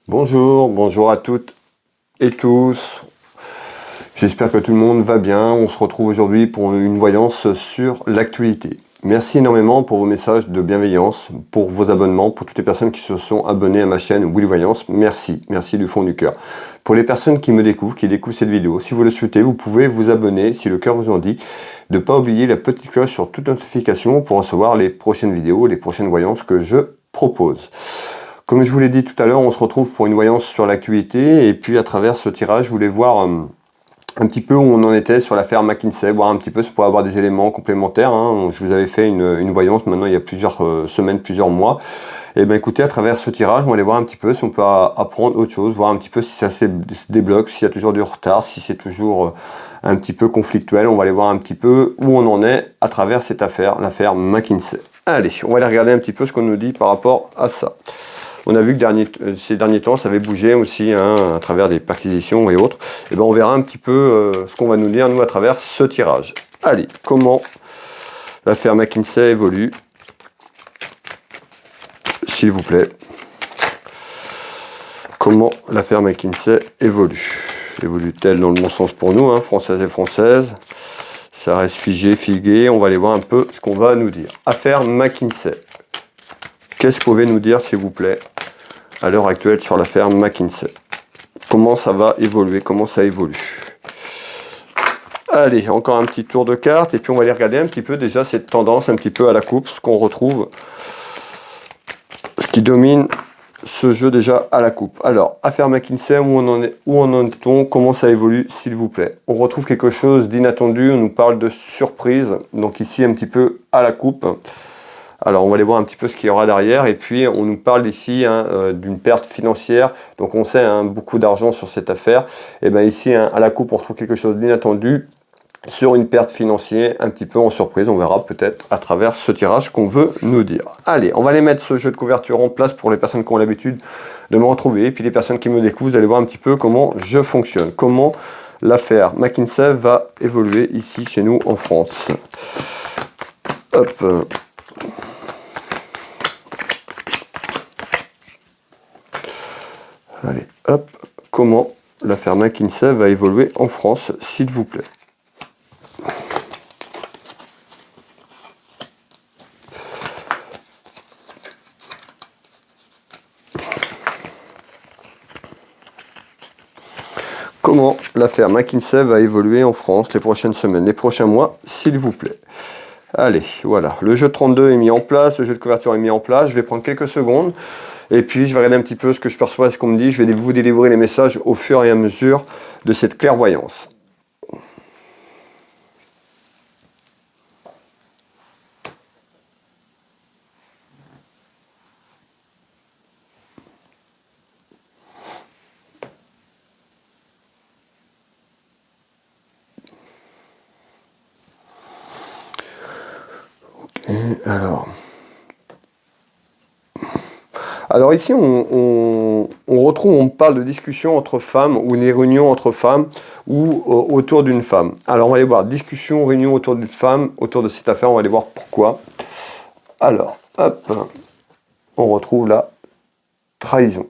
Bonjour, bonjour à toutes et tous. J'espère que tout le monde va bien. On se retrouve aujourd'hui pour une voyance sur l'actualité. Merci énormément pour vos messages de bienveillance, pour vos abonnements, pour toutes les personnes qui se sont abonnées à ma chaîne Willy Voyance. Merci, merci du fond du cœur. Pour les personnes qui me découvrent, qui découvrent cette vidéo, si vous le souhaitez, vous pouvez vous abonner, si le cœur vous en dit, de ne pas oublier la petite cloche sur toute notification pour recevoir les prochaines vidéos, les prochaines voyances que je propose. Comme je vous l'ai dit tout à l'heure, on se retrouve pour une voyance sur l'actualité et puis à travers ce tirage, je voulais voir un petit peu où on en était sur l'affaire McKinsey, voir un petit peu pour avoir des éléments complémentaires. Je vous avais fait une voyance maintenant il y a plusieurs semaines, plusieurs mois. Et bien écoutez, à travers ce tirage, on va aller voir un petit peu si on peut apprendre autre chose, voir un petit peu si ça se débloque, s'il y a toujours du retard, si c'est toujours un petit peu conflictuel. On va aller voir un petit peu où on en est à travers cette affaire, l'affaire McKinsey. Allez, on va aller regarder un petit peu ce qu'on nous dit par rapport à ça. On a vu que ces derniers temps, ça avait bougé aussi à travers des perquisitions et autres. Et ben on verra un petit peu ce qu'on va nous dire, nous, à travers ce tirage. Allez, comment l'affaire McKinsey évolue, s'il vous plaît. Comment l'affaire McKinsey évolue. Évolue-t-elle dans le bon sens pour nous, françaises et françaises? Ça reste figé. On va aller voir un peu ce qu'on va nous dire. Affaire McKinsey. Qu'est-ce que vous pouvez nous dire, s'il vous plaît, à l'heure actuelle sur l'affaire McKinsey? Comment ça va évoluer? Comment ça évolue? Allez, encore un petit tour de cartes, et puis on va aller regarder un petit peu déjà cette tendance un petit peu à la coupe, ce qu'on retrouve, ce qui domine ce jeu déjà à la coupe. Alors, affaire McKinsey, où en est-on? Comment ça évolue, s'il vous plaît? On retrouve quelque chose d'inattendu, on nous parle de surprise, donc ici un petit peu à la coupe. Alors on va aller voir un petit peu ce qu'il y aura derrière, et puis on nous parle ici d'une perte financière, donc on sait beaucoup d'argent sur cette affaire. Et bien ici à la coupe on retrouve quelque chose d'inattendu sur une perte financière, un petit peu en surprise. On verra peut-être à travers ce tirage qu'on veut nous dire. Allez, on va aller mettre ce jeu de couverture en place pour les personnes qui ont l'habitude de me retrouver, et puis les personnes qui me découvrent, vous allez voir un petit peu comment je fonctionne, comment l'affaire McKinsey va évoluer ici chez nous en France. Hop. Allez, hop, comment l'affaire McKinsey va évoluer en France, s'il vous plaît. Comment l'affaire McKinsey va évoluer en France les prochaines semaines, les prochains mois, s'il vous plaît. Allez, voilà, le jeu de 32 est mis en place, le jeu de couverture est mis en place. Je vais prendre quelques secondes. Et puis, je vais regarder un petit peu ce que je perçois, ce qu'on me dit. Je vais vous délivrer les messages au fur et à mesure de cette clairvoyance. Ok, alors ici, on retrouve, on parle de discussion entre femmes, ou des réunions entre femmes, ou autour d'une femme. Alors, on va aller voir discussion, réunion autour d'une femme, autour de cette affaire, on va aller voir pourquoi. Alors, hop, on retrouve la trahison.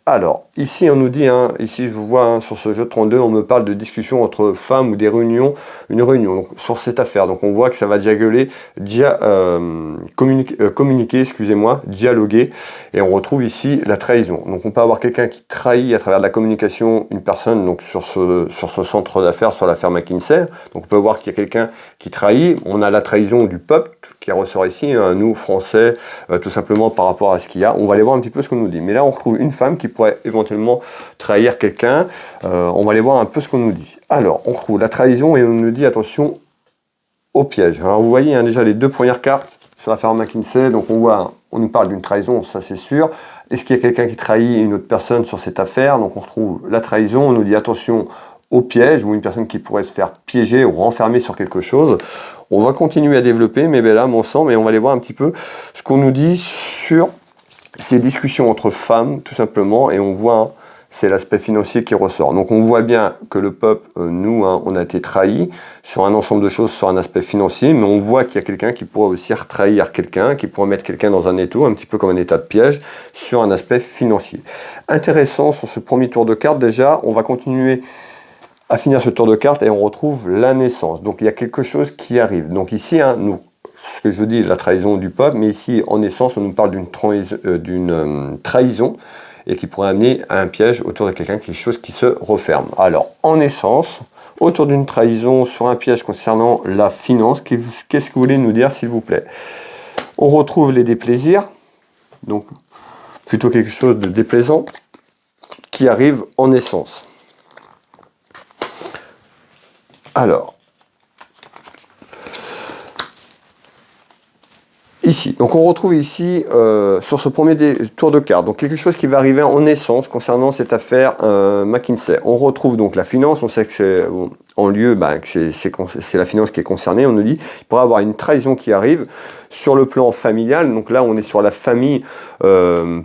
Alors, ici, on nous dit, ici, je vous vois, sur ce jeu de 32, on me parle de discussion entre femmes ou des réunions, une réunion, donc, sur cette affaire. Donc, on voit que ça va dialoguer, communiquer, excusez-moi, dialoguer, et on retrouve ici la trahison. Donc, on peut avoir quelqu'un qui trahit à travers de la communication une personne, donc, sur ce centre d'affaires, sur l'affaire McKinsey. Donc, on peut voir qu'il y a quelqu'un qui trahit. On a la trahison du peuple qui ressort ici, nous, Français, tout simplement par rapport à ce qu'il y a. On va aller voir un petit peu ce qu'on nous dit. Mais là, on retrouve une femme qui pourrait éventuellement trahir quelqu'un. On va aller voir un peu ce qu'on nous dit. Alors, on retrouve la trahison et on nous dit attention au piège. Alors, vous voyez déjà les deux premières cartes sur l'affaire McKinsey. Donc, on voit, on nous parle d'une trahison, ça c'est sûr. Est-ce qu'il y a quelqu'un qui trahit une autre personne sur cette affaire? Donc, on retrouve la trahison. On nous dit attention au piège, ou une personne qui pourrait se faire piéger ou renfermer sur quelque chose. On va continuer à développer, mais ben là, mon sang, mais on va aller voir un petit peu ce qu'on nous dit sur ces discussions entre femmes, tout simplement, et on voit c'est l'aspect financier qui ressort. Donc on voit bien que le peuple, nous, hein, on a été trahis sur un ensemble de choses, sur un aspect financier, mais on voit qu'il y a quelqu'un qui pourrait aussi trahir quelqu'un, qui pourrait mettre quelqu'un dans un étau, un petit peu comme un état de piège, sur un aspect financier. Intéressant sur ce premier tour de carte, déjà, on va continuer à finir ce tour de carte et on retrouve la naissance. Donc il y a quelque chose qui arrive. Donc ici, hein, nous, ce que je dis, la trahison du peuple, mais ici, en naissance, on nous parle d'une trahison, et qui pourrait amener à un piège autour de quelqu'un, quelque chose qui se referme. Alors, en essence, autour d'une trahison, sur un piège concernant la finance, qu'est-ce que vous voulez nous dire, s'il vous plaît? On retrouve les déplaisirs, donc plutôt quelque chose de déplaisant, qui arrive en essence. Alors, ici, donc on retrouve ici, sur ce premier tour de carte, donc quelque chose qui va arriver en essence concernant cette affaire McKinsey. On retrouve donc la finance, on sait que c'est en lieu, que c'est la finance qui est concernée, on nous dit qu'il pourrait y avoir une trahison qui arrive sur le plan familial, donc là on est sur la famille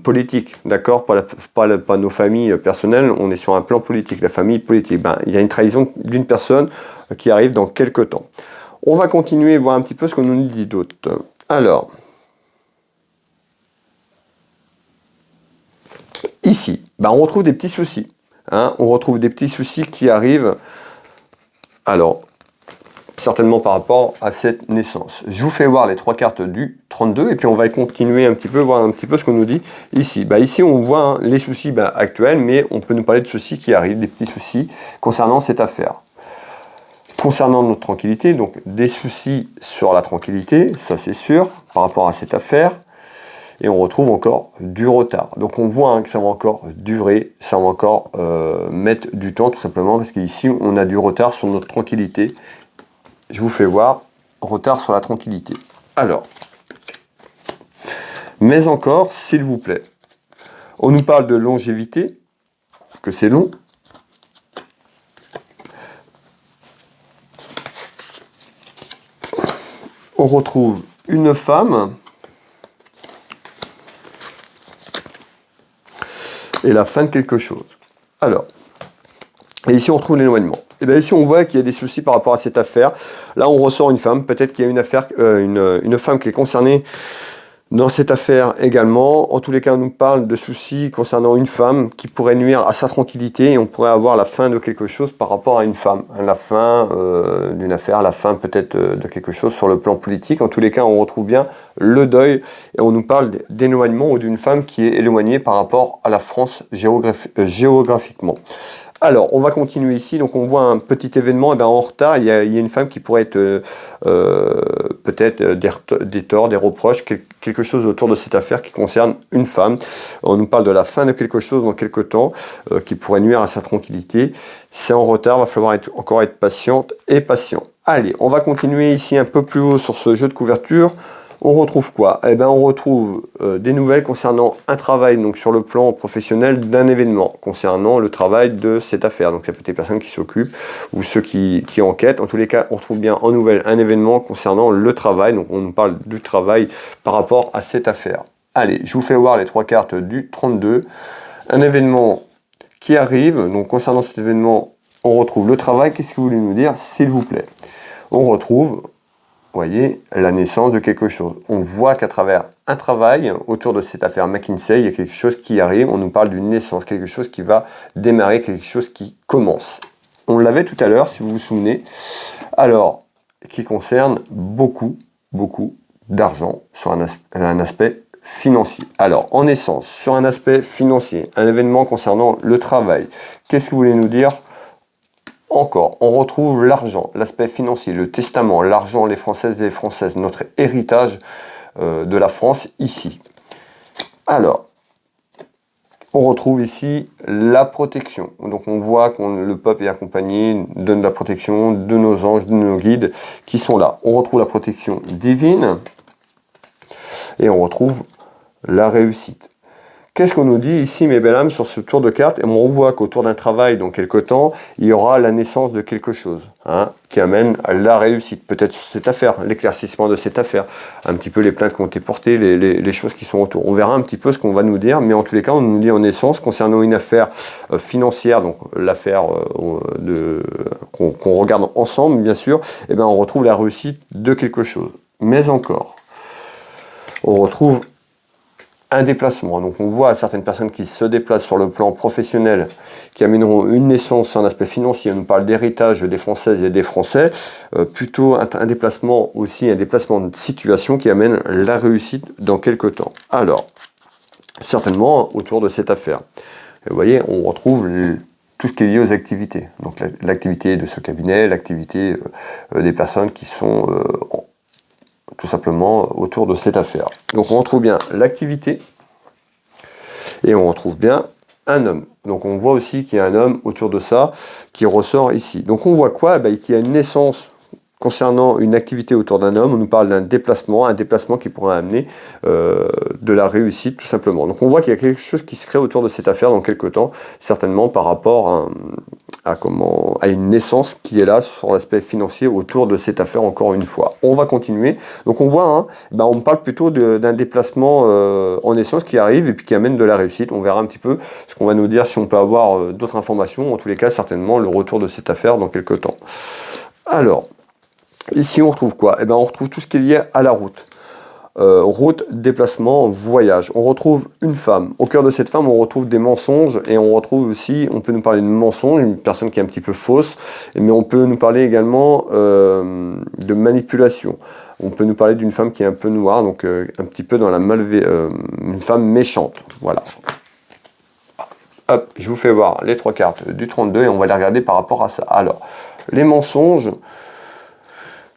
politique, d'accord, pas nos familles personnelles, on est sur un plan politique, la famille politique. Il y a une trahison d'une personne qui arrive dans quelques temps. On va continuer et voir un petit peu ce qu'on nous dit d'autre. Alors, ici, on retrouve des petits soucis. Hein, on retrouve des petits soucis qui arrivent, alors, certainement par rapport à cette naissance. Je vous fais voir les trois cartes du 32 et puis on va continuer un petit peu, voir un petit peu ce qu'on nous dit ici. Ici, on voit les soucis actuels, mais on peut nous parler de soucis qui arrivent, des petits soucis concernant cette affaire. Concernant notre tranquillité, donc des soucis sur la tranquillité, ça c'est sûr, par rapport à cette affaire. Et on retrouve encore du retard. Donc on voit que ça va encore durer, ça va encore mettre du temps tout simplement, parce qu'ici on a du retard sur notre tranquillité. Je vous fais voir, retard sur la tranquillité. Alors, mais encore, s'il vous plaît, on nous parle de longévité, que c'est long. On retrouve une femme et la fin de quelque chose. Alors, et ici on retrouve l'éloignement. Et bien ici on voit qu'il y a des soucis par rapport à cette affaire. Là on ressort une femme, peut-être qu'il y a une affaire, une femme qui est concernée dans cette affaire également. En tous les cas, on nous parle de soucis concernant une femme qui pourrait nuire à sa tranquillité et on pourrait avoir la fin de quelque chose par rapport à une femme. La fin d'une affaire, la fin peut-être de quelque chose sur le plan politique. En tous les cas, on retrouve bien le deuil et on nous parle d'éloignement ou d'une femme qui est éloignée par rapport à la France géographiquement. Alors, on va continuer ici. Donc, on voit un petit événement en retard. Il y a une femme qui pourrait être peut-être des torts, des reproches, quelque chose autour de cette affaire qui concerne une femme. On nous parle de la fin de quelque chose dans quelque temps qui pourrait nuire à sa tranquillité. C'est en retard, il va falloir encore être patiente et patient. Allez, on va continuer ici un peu plus haut sur ce jeu de couverture. On retrouve quoi? On retrouve des nouvelles concernant un travail, donc sur le plan professionnel d'un événement, concernant le travail de cette affaire. Donc ça peut être des personnes qui s'occupent ou ceux qui enquêtent. En tous les cas, on trouve bien en nouvelle un événement concernant le travail. Donc on nous parle du travail par rapport à cette affaire. Allez, je vous fais voir les trois cartes du 32. Un événement qui arrive. Donc concernant cet événement, on retrouve le travail. Qu'est-ce que vous voulez nous dire, s'il vous plaît? On retrouve... voyez, la naissance de quelque chose. On voit qu'à travers un travail, autour de cette affaire McKinsey, il y a quelque chose qui arrive, on nous parle d'une naissance, quelque chose qui va démarrer, quelque chose qui commence. On l'avait tout à l'heure, si vous vous souvenez, alors, qui concerne beaucoup d'argent sur un aspect financier. Alors, en essence, sur un aspect financier, un événement concernant le travail, qu'est-ce que vous voulez nous dire ? Encore, on retrouve l'argent, l'aspect financier, le testament, l'argent, les Françaises et les Françaises, notre héritage de la France ici. Alors, on retrouve ici la protection. Donc on voit que le peuple est accompagné, donne la protection de nos anges, de nos guides qui sont là. On retrouve la protection divine et on retrouve la réussite. qu'est-ce qu'on nous dit ici, mes belles âmes, sur ce tour de cartes? Et on voit qu'autour d'un travail, dans quelque temps, il y aura la naissance de quelque chose, hein, qui amène à la réussite, peut-être sur cette affaire, l'éclaircissement de cette affaire, un petit peu les plaintes qui ont été portées, les choses qui sont autour. On verra un petit peu ce qu'on va nous dire, mais en tous les cas, on nous dit en essence, concernant une affaire financière, donc l'affaire qu'on regarde ensemble, bien sûr, eh ben, on retrouve la réussite de quelque chose. Mais encore, on retrouve un déplacement. Donc on voit certaines personnes qui se déplacent sur le plan professionnel, qui amèneront une naissance, un aspect financier. On nous parle d'héritage des Françaises et des Français. Plutôt un déplacement aussi, un déplacement de situation qui amène la réussite dans quelques temps. Alors, certainement autour de cette affaire. Et vous voyez, on retrouve tout ce qui est lié aux activités. Donc l'activité de ce cabinet, l'activité des personnes qui sont tout simplement autour de cette affaire. Donc on retrouve bien l'activité et on retrouve bien un homme. Donc on voit aussi qu'il y a un homme autour de ça qui ressort ici. Donc on voit quoi? Qu'il y a une naissance concernant une activité autour d'un homme. On nous parle d'un déplacement, un déplacement qui pourrait amener de la réussite tout simplement. Donc on voit qu'il y a quelque chose qui se crée autour de cette affaire dans quelques temps, certainement par rapport à une naissance qui est là sur l'aspect financier autour de cette affaire encore une fois. On va continuer. Donc on voit, hein, on parle plutôt d'un déplacement en naissance qui arrive et puis qui amène de la réussite. On verra un petit peu ce qu'on va nous dire si on peut avoir d'autres informations. En tous les cas, certainement le retour de cette affaire dans quelques temps. Alors, ici on retrouve quoi? On retrouve tout ce qui est lié à la route. Route, déplacement, voyage. On retrouve une femme. Au cœur de cette femme, on retrouve des mensonges et on retrouve aussi, on peut nous parler de mensonge, une personne qui est un petit peu fausse, mais on peut nous parler également de manipulation. On peut nous parler d'une femme qui est un peu noire, donc un petit peu dans la une femme méchante. Voilà. Hop, je vous fais voir les 3 cartes du 32 et on va les regarder par rapport à ça. Alors, les mensonges.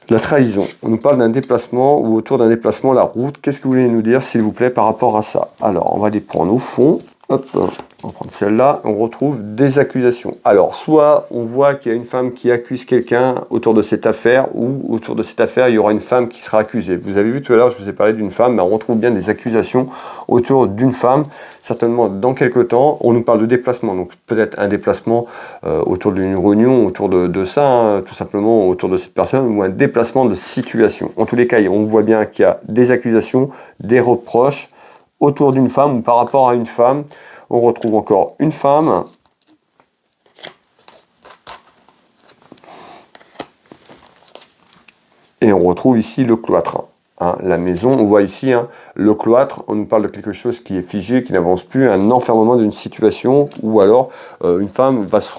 La trahison, on nous parle d'un déplacement ou autour d'un déplacement, la route. Qu'est-ce que vous voulez nous dire, s'il vous plaît, par rapport à ça? Alors, on va les prendre au fond. Hop, on va prendre celle-là. On retrouve des accusations. Alors, soit on voit qu'il y a une femme qui accuse quelqu'un autour de cette affaire, ou autour de cette affaire, il y aura une femme qui sera accusée. Vous avez vu tout à l'heure, je vous ai parlé d'une femme, mais on retrouve bien des accusations autour d'une femme. Certainement, dans quelques temps, on nous parle de déplacement. Donc, peut-être un déplacement autour d'une réunion, autour de ça, hein, tout simplement autour de cette personne, ou un déplacement de situation. En tous les cas, on voit bien qu'il y a des accusations, des reproches autour d'une femme ou par rapport à une femme. On retrouve encore une femme. Et on retrouve ici le cloître. Hein, la maison, on voit ici le cloître, on nous parle de quelque chose qui est figé, qui n'avance plus, un enfermement d'une situation, ou alors une femme va se...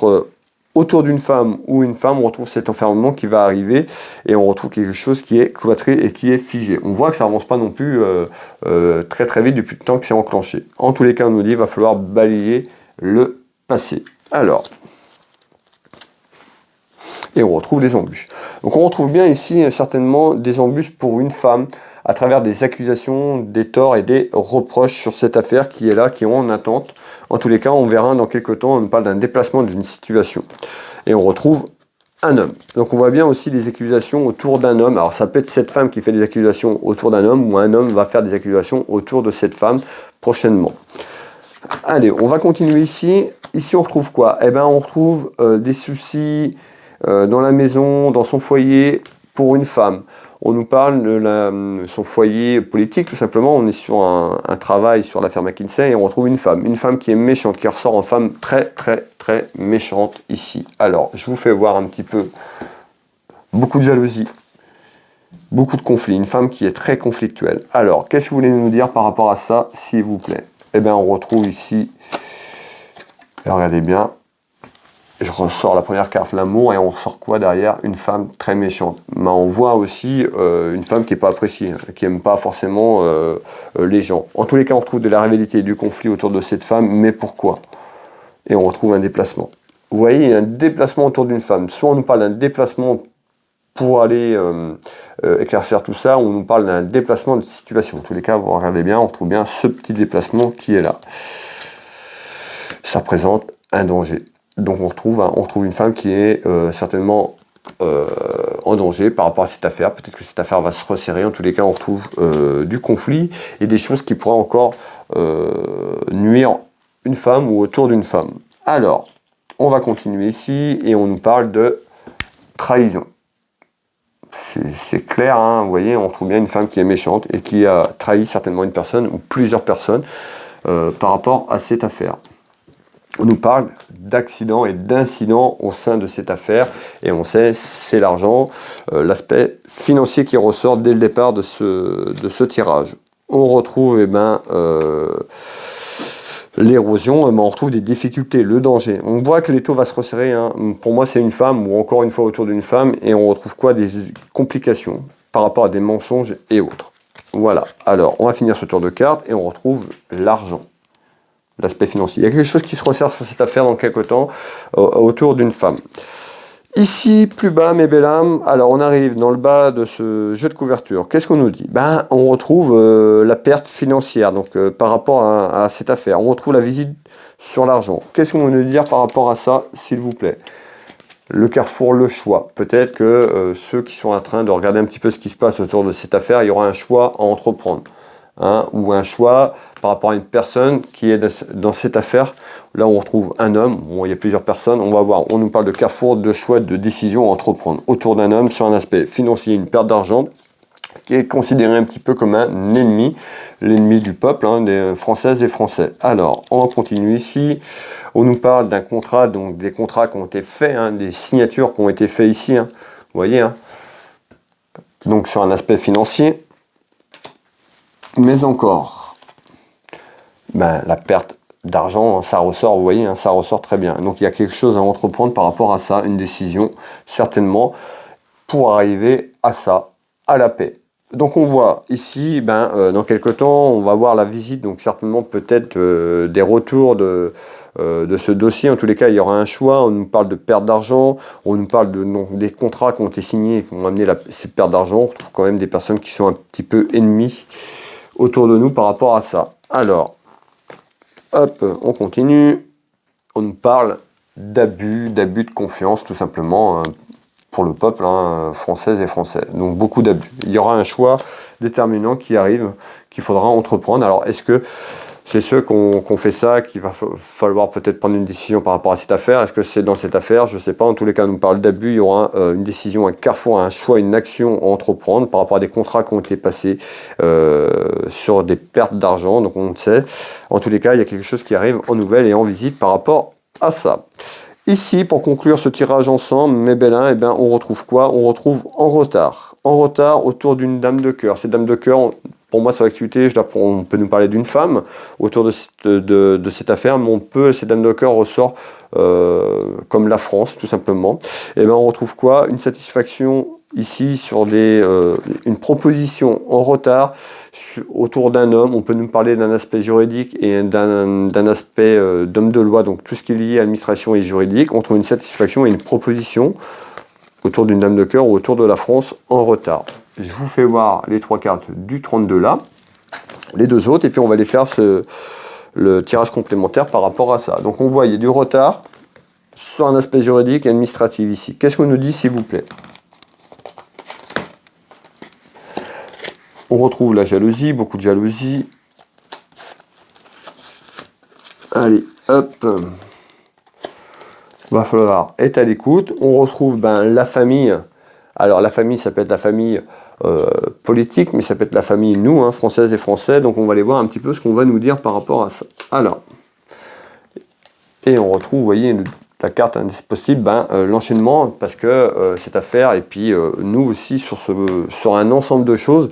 Autour d'une femme ou une femme, on retrouve cet enfermement qui va arriver et on retrouve quelque chose qui est cloîtré et qui est figé. On voit que ça avance pas non plus très très vite depuis le temps que c'est enclenché. En tous les cas, on nous dit qu'il va falloir balayer le passé. Alors, et on retrouve des embûches. Donc on retrouve bien ici certainement des embûches pour une femme à travers des accusations, des torts et des reproches sur cette affaire qui est là, qui est en attente. En tous les cas, on verra dans quelques temps, on parle d'un déplacement d'une situation. Et on retrouve un homme. Donc on voit bien aussi des accusations autour d'un homme. Alors ça peut être cette femme qui fait des accusations autour d'un homme, ou un homme va faire des accusations autour de cette femme prochainement. Allez, on va continuer ici. Ici on retrouve quoi? On retrouve des soucis dans la maison, dans son foyer, pour une femme. On nous parle de son foyer politique, tout simplement. On est sur un travail sur l'affaire McKinsey et on retrouve une femme qui est méchante, qui ressort en femme très très très méchante ici. Alors, je vous fais voir un petit peu beaucoup de jalousie, beaucoup de conflits, une femme qui est très conflictuelle. Alors, qu'est-ce que vous voulez nous dire par rapport à ça, s'il vous plaît? On retrouve ici, regardez bien, je ressors la première carte, l'amour, et on ressort quoi derrière? Une femme très méchante. Mais on voit aussi une femme qui n'est pas appréciée, qui n'aime pas forcément les gens. En tous les cas, on retrouve de la rivalité et du conflit autour de cette femme, mais pourquoi? Et on retrouve un déplacement. Vous voyez, il y a un déplacement autour d'une femme. Soit on nous parle d'un déplacement pour aller éclaircir tout ça, ou on nous parle d'un déplacement de situation. En tous les cas, vous regardez bien, on retrouve bien ce petit déplacement qui est là. Ça présente un danger. Donc on retrouve une femme qui est certainement en en danger par rapport à cette affaire. Peut-être que cette affaire va se resserrer. En tous les cas, on retrouve du conflit et des choses qui pourraient encore nuire une femme ou autour d'une femme. Alors, on va continuer ici et on nous parle de trahison. C'est clair, hein, vous voyez, on trouve bien une femme qui est méchante et qui a trahi certainement une personne ou plusieurs personnes par rapport à cette affaire. On nous parle d'accidents et d'incidents au sein de cette affaire et on sait c'est l'argent, l'aspect financier qui ressort dès le départ de ce tirage. On retrouve l'érosion, on retrouve des difficultés, le danger. On voit que l'étau va se resserrer. Hein. Pour moi, c'est une femme ou encore une fois autour d'une femme et on retrouve quoi? Des complications par rapport à des mensonges et autres. Voilà. Alors, on va finir ce tour de cartes et on retrouve l'argent. L'aspect financier. Il y a quelque chose qui se resserre sur cette affaire dans quelques temps autour d'une femme. Ici, plus bas, mes belles âmes, alors on arrive dans le bas de ce jeu de couverture. Qu'est-ce qu'on nous dit? On retrouve la perte financière, donc par rapport à cette affaire. On retrouve la visite sur l'argent. Qu'est-ce qu'on veut nous dire par rapport à ça, s'il vous plaît? Le carrefour, le choix. Peut-être que ceux qui sont en train de regarder un petit peu ce qui se passe autour de cette affaire, il y aura un choix à entreprendre. Hein, ou un choix par rapport à une personne qui est dans cette affaire. Là, on retrouve un homme. Bon, il y a plusieurs personnes. On va voir. On nous parle de carrefour, de choix, de décision à entreprendre autour d'un homme sur un aspect financier, une perte d'argent qui est considéré un petit peu comme un ennemi, l'ennemi du peuple, hein, des Françaises et Français. Alors, on continue ici. On nous parle d'un contrat, donc des contrats qui ont été faits, hein, des signatures qui ont été faites ici. Hein, vous voyez, hein, donc sur un aspect financier. Mais encore, la perte d'argent, ça ressort, vous voyez, hein, ça ressort très bien. Donc il y a quelque chose à entreprendre par rapport à ça, une décision, certainement, pour arriver à ça, à la paix. Donc on voit ici, dans quelques temps, on va voir la visite, donc certainement peut-être des retours de ce dossier. En tous les cas, il y aura un choix. On nous parle de perte d'argent, on nous parle des contrats qui ont été signés et qui ont amené cette perte d'argent. On trouve quand même des personnes qui sont un petit peu ennemies autour de nous par rapport à ça. Alors, hop, on continue. On nous parle d'abus de confiance, tout simplement, pour le peuple français et français. Donc, beaucoup d'abus. Il y aura un choix déterminant qui arrive, qu'il faudra entreprendre. Alors, est-ce que c'est ceux qui ont fait ça, qu'il va falloir peut-être prendre une décision par rapport à cette affaire? Est-ce que c'est dans cette affaire? Je ne sais pas. En tous les cas, on nous parle d'abus. Il y aura une décision, un carrefour, un choix, une action à entreprendre par rapport à des contrats qui ont été passés sur des pertes d'argent. Donc, on le sait. En tous les cas, il y a quelque chose qui arrive en nouvelle et en visite par rapport à ça. Ici, pour conclure ce tirage ensemble, mes belles, on retrouve quoi? On retrouve en retard. En retard autour d'une dame de cœur. Cette dame de cœur, pour moi, sur l'activité, on peut nous parler d'une femme autour de cette affaire, mais cette dame de cœur ressort comme la France, tout simplement. Et on retrouve quoi? Une satisfaction ici sur une proposition en retard autour d'un homme. On peut nous parler d'un aspect juridique et d'un aspect d'homme de loi, donc tout ce qui est lié à l'administration et juridique. On trouve une satisfaction et une proposition autour d'une dame de cœur ou autour de la France en retard. Je vous fais voir les 3 cartes du 32 là, les 2 autres, et puis on va aller faire le tirage complémentaire par rapport à ça. Donc on voit, il y a du retard sur un aspect juridique et administratif ici. Qu'est-ce qu'on nous dit, s'il vous plaît? On retrouve la jalousie, beaucoup de jalousie. Allez, hop. Va falloir être à l'écoute. On retrouve la famille. Alors la famille, ça peut être la famille politique, mais ça peut être la famille, nous, Françaises et Français. Donc on va aller voir un petit peu ce qu'on va nous dire par rapport à ça. Alors, et on retrouve, vous voyez, la carte possible, l'enchaînement, parce que cette affaire, et puis nous aussi sur un ensemble de choses.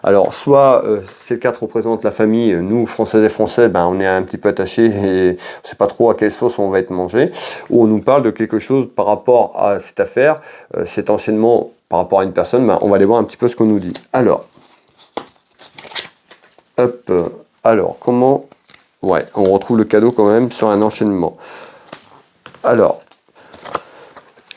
Alors, soit ces 4 représentent la famille, nous, Françaises et Français, on est un petit peu attachés et on ne sait pas trop à quelle sauce on va être mangé, ou on nous parle de quelque chose par rapport à cette affaire, cet enchaînement par rapport à une personne, on va aller voir un petit peu ce qu'on nous dit. Alors, hop, alors, comment... Ouais, on retrouve le cadeau quand même sur un enchaînement. Alors,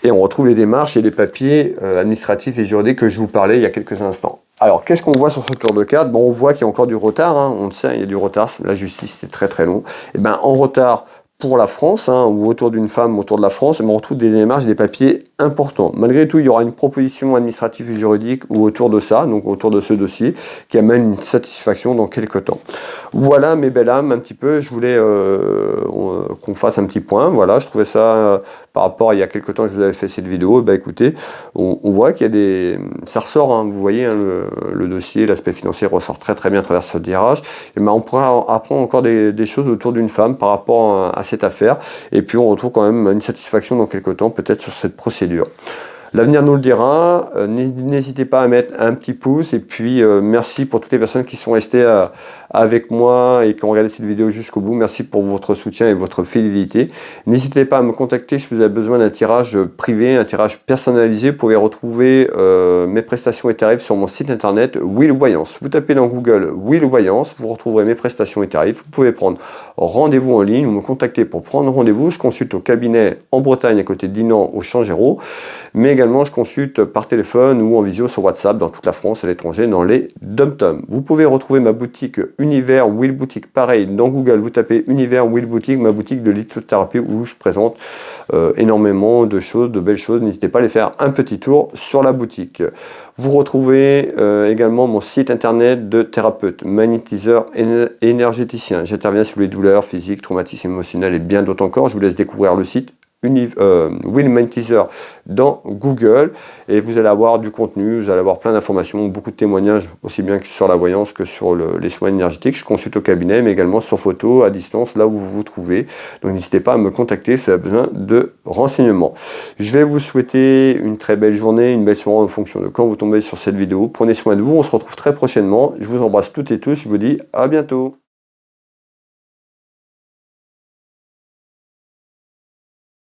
et on retrouve les démarches et les papiers administratifs et juridiques que je vous parlais il y a quelques instants. Alors, qu'est-ce qu'on voit sur ce tour de carte? On voit qu'il y a encore du retard, on le sait, il y a du retard, la justice c'est très très long. Et en retard pour la France, hein, ou autour d'une femme, autour de la France, on retrouve des démarches, des papiers importants. Malgré tout, il y aura une proposition administrative et juridique ou autour de ça, donc autour de ce dossier, qui amène une satisfaction dans quelques temps. Voilà mes belles âmes, un petit peu, je voulais qu'on fasse un petit point, voilà, je trouvais ça, par rapport à il y a quelques temps que je vous avais fait cette vidéo, bah écoutez, on voit qu'il y a des... ça ressort, hein, vous voyez, hein, le dossier, l'aspect financier ressort très très bien à travers ce tirage, et ben on pourra apprendre encore des choses autour d'une femme par rapport à cette affaire, et puis on retrouve quand même une satisfaction dans quelques temps, peut-être sur cette procédure. L'avenir nous le dira, n'hésitez pas à mettre un petit pouce, et puis merci pour toutes les personnes qui sont restées avec moi et qui ont regardé cette vidéo jusqu'au bout. Merci pour votre soutien et votre fidélité. N'hésitez pas à me contacter si vous avez besoin d'un tirage privé, un tirage personnalisé. Vous pouvez retrouver mes prestations et tarifs sur mon site internet Will Voyance. Vous tapez dans Google Will Voyance, vous retrouverez mes prestations et tarifs. Vous pouvez prendre rendez-vous en ligne ou me contacter pour prendre rendez-vous. Je consulte au cabinet en Bretagne à côté de Dinan au Champ-Géraud, mais également je consulte par téléphone ou en visio sur WhatsApp dans toute la France et à l'étranger dans les dom-toms. Vous pouvez retrouver ma boutique Univers Will Boutique, pareil, dans Google, vous tapez Univers Will Boutique, ma boutique de lithothérapie où je présente énormément de choses, de belles choses. N'hésitez pas à aller faire un petit tour sur la boutique. Vous retrouvez également mon site internet de thérapeute, magnétiseur énergéticien. J'interviens sur les douleurs physiques, traumatismes émotionnels et bien d'autres encore. Je vous laisse découvrir le site Will Magnétiseur dans Google et vous allez avoir du contenu, vous allez avoir plein d'informations, beaucoup de témoignages aussi bien que sur la voyance que sur les soins énergétiques. Je consulte au cabinet mais également sur photo à distance là où vous vous trouvez, donc n'hésitez pas à me contacter si vous avez besoin de renseignements. Je vais vous souhaiter une très belle journée, une belle soirée en fonction de quand vous tombez sur cette vidéo. Prenez soin de vous, on se retrouve très prochainement, je vous embrasse toutes et tous, je vous dis à bientôt.